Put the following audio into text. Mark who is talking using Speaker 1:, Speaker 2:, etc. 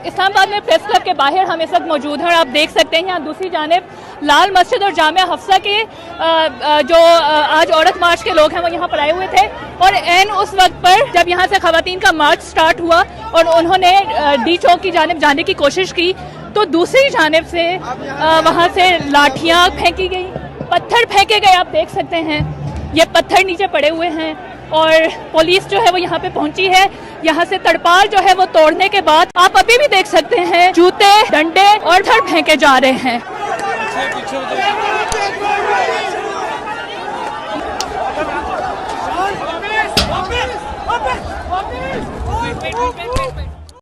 Speaker 1: इस्लामाबाद में press club के बाहर हम इस वक्त मौजूद हैं और आप देख सकते हैं यहाँ दूसरी जानिब लाल मस्जिद और जामिया हफ्सा के जो आज औरत मार्च के लोग हैं वो यहाँ पर आए हुए थे और एन उस वक्त पर जब यहाँ से खवातीन का मार्च स्टार्ट हुआ और उन्होंने डी चौक की जानिब जाने की कोशिश की तो दूसरी जानिब से वहाँ से लाठियाँ फेंकी गई, पत्थर फेंके गए। आप देख सकते हैं ये पत्थर नीचे पड़े हुए हैं और पुलिस जो है वो यहाँ पे पहुंची है। यहाँ से तड़पाल जो है वो तोड़ने के बाद आप अभी भी देख सकते हैं जूते, डंडे और पत्थर फेंके जा रहे हैं।